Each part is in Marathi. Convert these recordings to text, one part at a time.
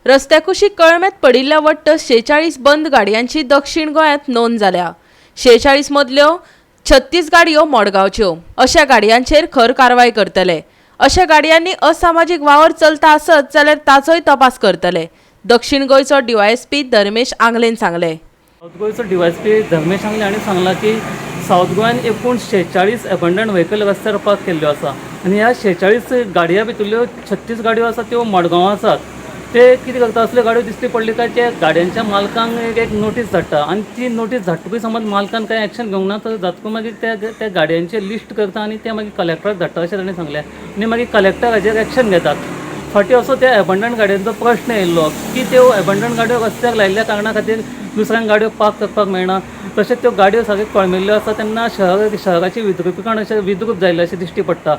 रस्त्याकुशीक कळमेत पडिल्ल्या वट्ट 46 बंद गाडयांची दक्षिण गोंयांत नोंद जाल्या। 46 मदल्यो 36 गाडयो मडगांवच्यो। अशा गाडयांचेर खर कारवाय करतले। अशा गाडयांनी असामाजिक वावर चलता आसत जाल्यार ताचोय तपास करतले। दक्षिण गोंयचो DYSP धर्मेश आंगलेन सांगले। साऊथ गोयचो DYSP धर्मेश आंगले हांणी सांगला की साऊथ गोंयान एकूण 46 एबंडंट व्हेकल रस्त्यार पार्क केल्ल्यो आसा आनी ह्या 46 गाडयां भितरल्यो 36 गाडयो आसा त्यो मडगांव आसात। ते कितें करता, असल्यो गाडयो दिश्टी पडल्यो काय त्या गाडयांच्या मालकांक एक नोटीस धाडटा आनी ती नोटीस धाडटकूच समज मालकान कांय एक्शन घेवंक ना तर जातकून मागीर त्या गाडयांचे लिस्ट करता आनी ते मागीर कलेक्टराक धाडटा अशें ताणें सांगलें आनी मागीर कलेक्टर हाजेर एक्शन घेतात। फाटीं असो त्या एबंडंट गाडयांचो प्रश्न येयल्लो की त्यो एबंडंट गाडयो रस्त्याक लायिल्ल्या कारणा खातीर दुसऱ्यांक गाडयो पार्क करपाक मेळना, तशेंच त्यो गाडयो सारक्यो कळमेल्ल्यो आसा तेन्ना शहराची विद्रुपीकरण अशें विद्रूप जाल्लें अशें दिश्टी पडटा।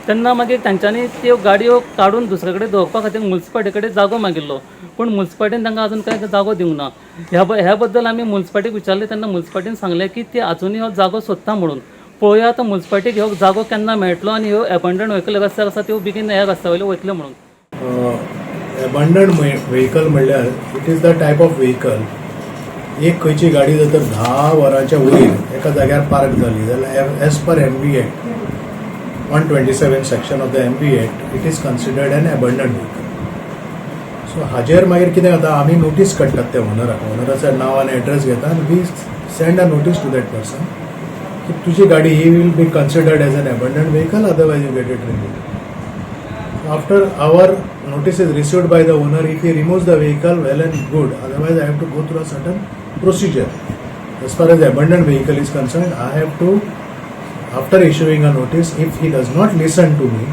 तेन्ना मागीर तांच्यांनी त्यो गाडयो काडून दुसरे कडेन दवरपा खातीर म्युन्सिपालिटी कडेन जागो मागिल्लो, पूण म्युन्सिपालिटीन तांकां अजून कांय जागो दिवंक ना। ह्या बद्दल आमी म्युन्सिपालिटीक विचारलें तेन्ना म्युन्सिपालिटीन सांगलें की ती आजुनूय हो जागो सोदता म्हणून। पळोवया आतां म्युन्सिपालिटीक ह्यो जागो केन्ना मेळटलो आनी ह्यो एबंडंट व्हेकल रस्त्यार आसा त्यो बेगीन ह्या रस्त्या वयल्यो वयतल्यो म्हणून। एबंडंट व्हेकल म्हणल्यार it is the type of vehicle, एक खंयची गाडी जर 10 वरांच्या वयर एका जाग्यार पार्क जाली जाल्यार as per MV Act 127 section of the MV Act it is considered an abandoned vehicle. So हाजेर मागीर कितें जाता, आमी नोटीस काडटात त्या ओनराचें नांव आनी एड्रेस घेता आनी we send a notice to that person की तुजी गाडी ही will be considered as an abandoned vehicle, otherwise you get it removed. After our notice is received by the owner, if he removes the vehicle, well and good. Otherwise, I have to go through a certain procedure. As far as the abandoned vehicle is concerned, I have to, after issuing a notice, if he does not listen to me,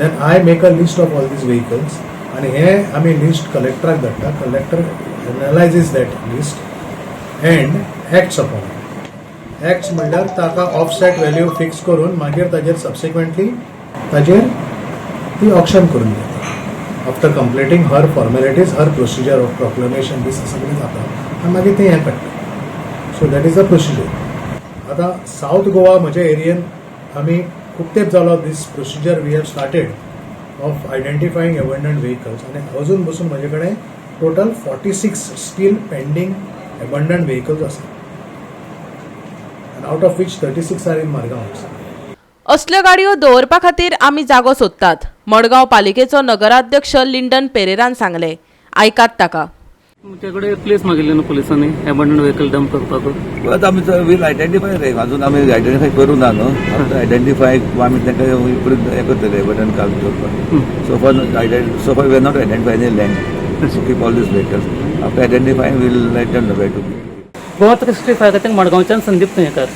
then I make a list of all these vehicles. And here, I mean, list collector dhatta. Collector analyzes that list and acts upon it. Acts म्हणल्यार ताका offset value fix करून मागीर ताजेर subsequently ताजेर ती ऑक्शन करून घेता। After completing her formalities, her procedure of proclamation दीस सगळें जाता आनी मागीर तें हें काडटा। So that is the procedure. आतां साऊथ गोवा म्हज्या एरियेन आमी खूब तेंप जालो दीस procedure we have started off identifying abandoned vehicles आनी अजून बसून म्हजे कडेन total 46 still pending abandoned vehicles आसा आनी out of which 36 are in Madgaon. असल्यो गाडयो दवरपा खातीर आमी जागो सोदतात, मडगांव पालिकेचो नगराध्यक्ष लिंडन पेरेरान सांगले। आयकात ताका। ते कडेन प्लेस मागिल्ली न्हू पुलिसांनी एबंडंट व्हेकल डंप करपाक? परत आमी वील आयडेंटिफाय रे, अजून आमी आयडेंटिफाय करूं ना न्हू। आफ्टर आयडेंटिफाय आमी तांकां हें करतले एबंडंट काल करपाक। So far we are not identify any land to keep all these vehicles. After identifying will let them know where to be. Goa 365 खातीर मडगांवच्यान संदीप न्हयकार।